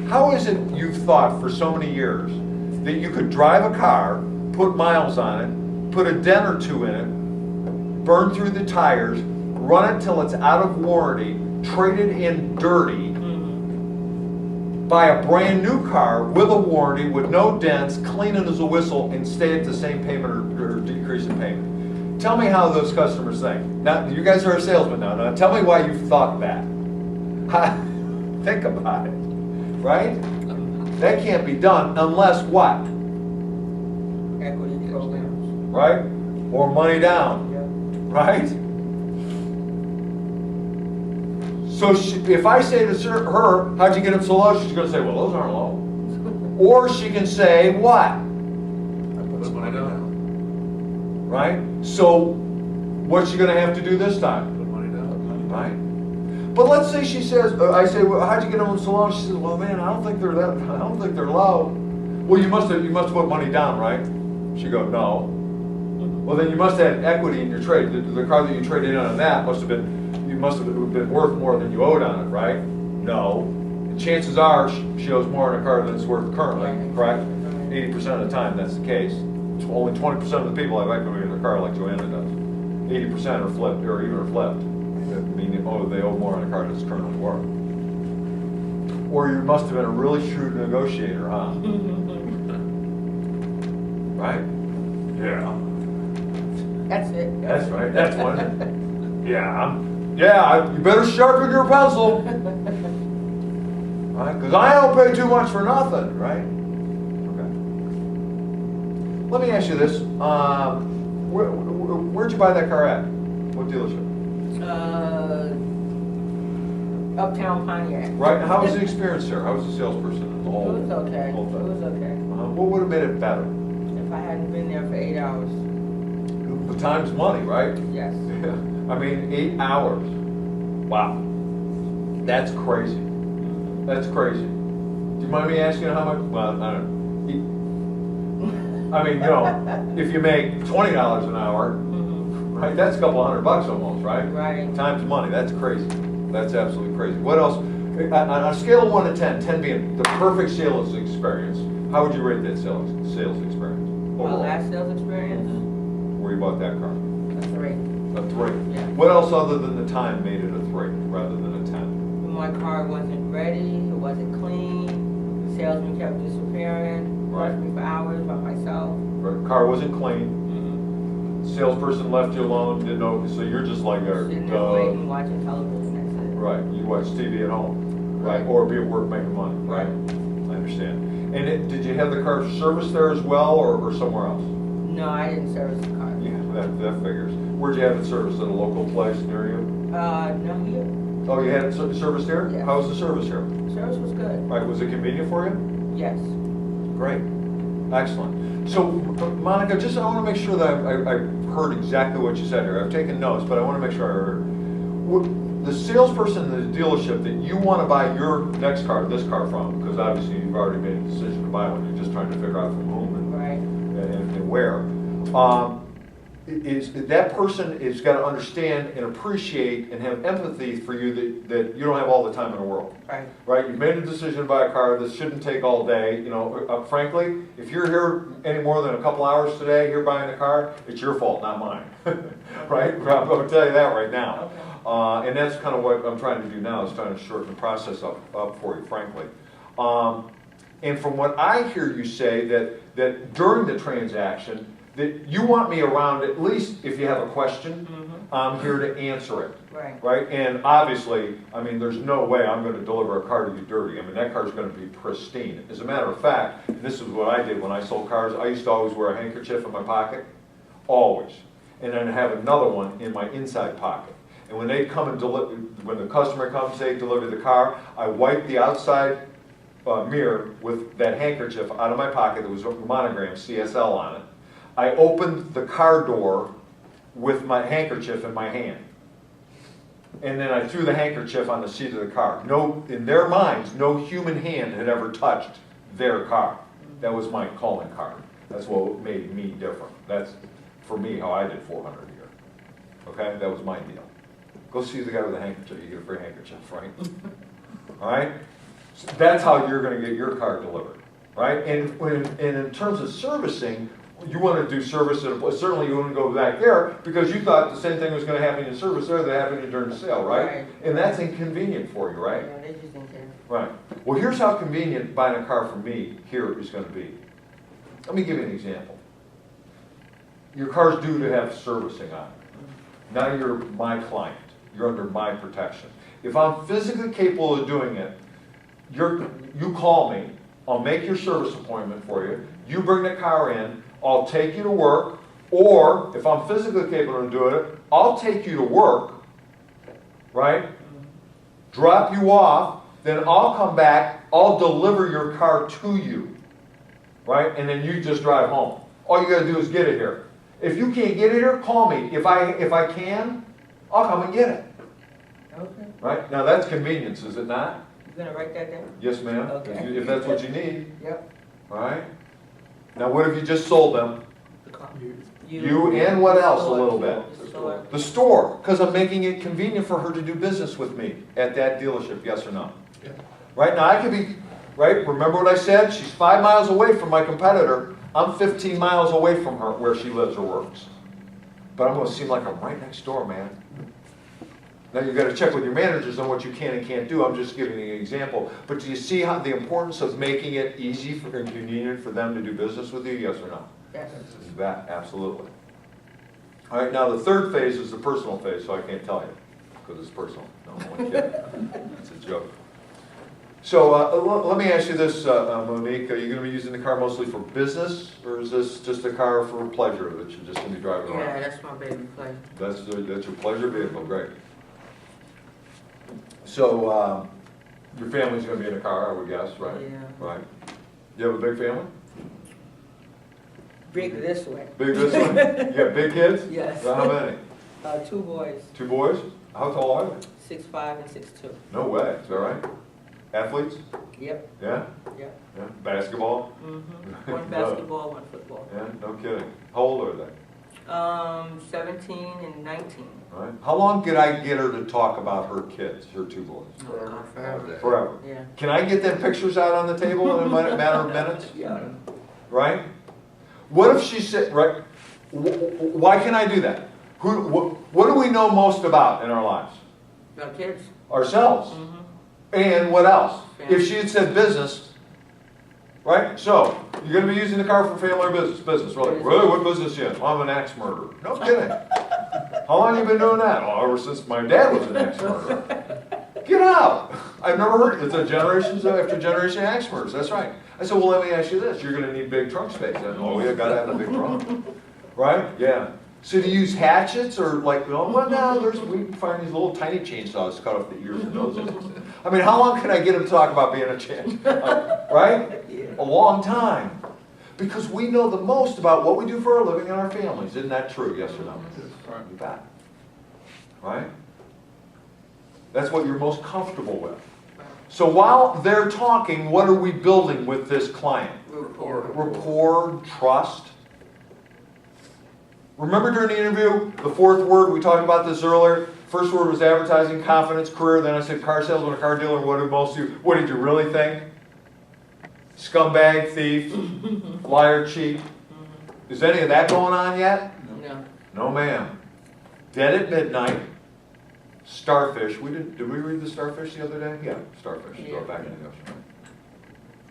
How is it you've thought for so many years that you could drive a car, put miles on it, put a dent or two in it, burn through the tires, run it till it's out of warranty, trade it in dirty, buy a brand new car with a warranty, with no dents, clean it as a whistle, and stay at the same payment or decrease in payment? Tell me how those customers think. Now, you guys are a salesman now. Now, tell me why you've thought that. Think about it, right? That can't be done unless what? Equity programs. Right? Or money down, right? So if I say to her, how'd you get them so low? She's going to say, well, those aren't low. Or she can say, what? I put money down. Right? So what's she going to have to do this time? Put money down. Right? But let's say she says, I say, well, how'd you get them so low? She says, well, man, I don't think they're low. Well, you must have put money down, right? She goes, no. Well, then you must have had equity in your trade. The car that you traded in on that must have been worth more than you owed on it, right? No. And chances are she owes more on a car than it's worth currently, correct? 80% of the time that's the case. Only 20% of the people have equity in their car like Joanna does. 80% are flipped or even are flipped. Meaning, they owe more on a car than it's currently worth. Or you must have been a really shrewd negotiator, huh? Right? Yeah. That's it. That's right. That's one. You better sharpen your pencil. Right? Because I don't pay too much for nothing, right? Okay. Let me ask you this. Where'd you buy that car at? What dealership? Uptown Pontiac. Right. How was the experience there? How was the salesperson? It was okay. It was okay. What would have made it better? If I hadn't been there for 8 hours. The time's money, right? Yes. Yeah. I mean, 8 hours. Wow. That's crazy. That's crazy. Do you mind me asking how much? Well, I don't know. I mean, if you make $20 an hour, right, that's a couple $100 almost, right? Right. Times money. That's crazy. That's absolutely crazy. What else? On a scale of 1 to 10, 10 being the perfect sales experience, how would you rate that sales experience? My last sales experience? Where you bought that car? A 3. A 3. Yeah. What else other than the time made it a 3 rather than a 10? My car wasn't ready, it wasn't clean, the salesman kept disappearing, Right. left me for hours by myself. Right. Car wasn't clean. Salesperson left you alone, didn't know, so you're just like Sitting there waiting, watching television, that's it. Right, you watch TV at home, right, or be at work making money, right? I understand. And did you have the car serviced there as well, or somewhere else? No, I didn't service the car. Yeah, that figures. Where'd you have it serviced, at a local place near you? No, here. Oh, you had it serviced here? Yes. How was the service here? Service was good. Right, was it convenient for you? Yes. Great, excellent. So, Monica, I want to make sure that I heard exactly what you said here. I've taken notes, but I want to make sure I heard. The salesperson in the dealership that you want to buy your next car, this car from, because obviously you've already made a decision to buy one, you're just trying to figure out from whom and where. That person is got to understand and appreciate and have empathy for you that you don't have all the time in the world. Right. Right? You've made a decision to buy a car. This shouldn't take all day. Frankly, if you're here any more than a couple hours today, here buying a car, it's your fault, not mine. Right? I'm going to tell you that right now. Okay. And that's kind of what I'm trying to do now, is trying to shorten the process up for you, frankly. And from what I hear you say, that during the transaction, that you want me around, at least if you have a question, I'm here to answer it. Right. Right? And obviously, I mean, there's no way I'm going to deliver a car to you dirty. I mean, that car's going to be pristine. As a matter of fact, this is what I did when I sold cars. I used to always wear a handkerchief in my pocket. Always. And then have another one in my inside pocket. And when they come and deliver, when the customer comes, they deliver the car, I wipe the outside mirror with that handkerchief out of my pocket that was monogrammed CSL on it. I opened the car door with my handkerchief in my hand. And then I threw the handkerchief on the seat of the car. In their minds, no human hand had ever touched their car. That was my calling card. That's what made me different. That's, for me, how I did 400 a year. Okay? That was my deal. Go see the guy with the handkerchief. You get a free handkerchief, right? All right? That's how you're gonna get your car delivered, right? And in terms of servicing, you wanna do service at a place, certainly you wouldn't go back there because you thought the same thing was gonna happen in service there that happened during the sale, right? Right. And that's inconvenient for you, right? Yeah, they just didn't care. Right. Well, here's how convenient buying a car from me here is gonna be. Let me give you an example. Your car's due to have servicing on it. Now you're my client. You're under my protection. If I'm physically capable of doing it, you call me, I'll make your service appointment for you, you bring the car in, I'll take you to work, or if I'm physically capable of doing it, I'll take you to work, right? Drop you off, then I'll come back, I'll deliver your car to you, right? And then you just drive home. All you gotta do is get it here. If you can't get it here, call me. If I can, I'll come and get it. Okay. Right? Now that's convenience, is it not? You gonna write that down? Yes, ma'am. Okay. If that's what you need. Yep. All right? Now what if you just sold them? The car. You and what else a Store. little bit? The store. The store, because I'm making it convenient for her to do business with me at that dealership, yes or no? Yeah. Right? Now I could be, right? Remember what I said? She's 5 miles away from my competitor. I'm 15 miles away from her where she lives or works. But I'm gonna seem like I'm right next door, man. Now you gotta check with your managers on what you can and can't do. I'm just giving you an example. But do you see how the importance of making it easy and convenient for them to do business with you, yes or no? Yes. That, absolutely. All right, now the third phase is the personal phase, so I can't tell you, because it's personal. No, I'm only kidding. It's a joke. So let me ask you this, Monique, are you going to be using the car mostly for business, or is this just a car for pleasure that you're just going to be driving around? Yeah, that's my baby play. That's your pleasure vehicle, great. So your family's going to be in a car, I would guess, right? Yeah. Right. You have a big family? Big this way. Big this one? You got big kids? Yes. How many? 2 boys, 2 boys? How tall are they? 6'5" and 6'2". No way, is that right? Athletes? Yep, Yeah? yep. Yeah? Basketball? Mm-hmm. One basketball, one football. Yeah, no kidding. How old are they? 17 and 19. All right. How long could I get her to talk about her kids, her 2 boys? Forever. Forever. Yeah. Can I get them pictures out on the table in a matter of minutes? Yeah. Right? What if she said, right? Why can I do that? What do we know most about in our lives? Got kids? Ourselves. Mm-hmm. And what else? Family. If she had said business, right? So, you're going to be using the car for family or business? Business. Really? Really? What business you in? Well, I'm an axe murderer. No kidding. How long have you been doing that? Oh, ever since my dad was an axe murderer. Get out. I've never heard it. It's a generations after generation axe murderers. That's right. I said, well, let me ask you this. You're going to need big trunk space. And, oh, yeah, got to have a big trunk. Right? Yeah. So do you use hatchets or like, oh, well, no, we can find these little tiny chainsaws to cut off the ears and noses. I mean, how long can I get him to talk about being a chain? Right? Yeah. A long time. Because we know the most about what we do for our living and our families. Isn't that true? Yes or no? You bet. Right? That's what you're most comfortable with. So while they're talking, what are we building with this client? Rapport, trust. Remember during the interview, the 4th word, we talked about this earlier. First word was advertising, confidence, career. Then I said car salesman, a car dealer. What did most of you, what did you really think? Scumbag, thief, liar, cheat. Is any of that going on yet? No. No, ma'am. Dead at midnight. Starfish. Did we read the starfish the other day? Yeah, starfish. Yeah. Go back in the ocean.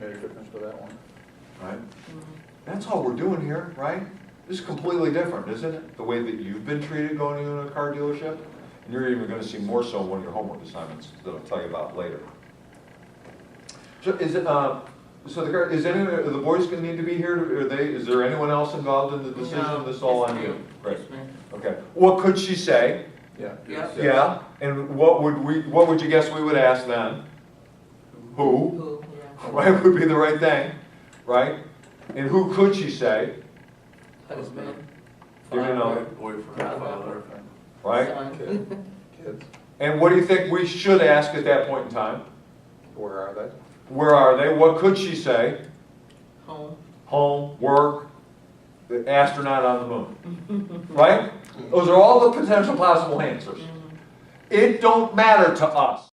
Made a difference to that one. Right? That's all we're doing here, right? This is completely different, isn't it? The way that you've been treated going into a car dealership. And you're even going to see more so in one of your homework assignments that I'll tell you about later. So is it, is any of the boys going to need to be here? Is there anyone else involved in the decision? No, This is all just on you. me. Great. Just me. Okay. What could she say? Yeah. Yep. Yeah. And what would you guess we would ask then? Who? Who? Yeah. Right, would be the right thing, right? And who could she say? Husband. Give me another. Boyfriend, Father. father, Right? Son. kids. And what do you think we should ask at that point in time? Where are they? Where are they? What could she say? Home. Home, work, the astronaut on the moon. Right? Those are all the potential possible answers. It don't matter to us.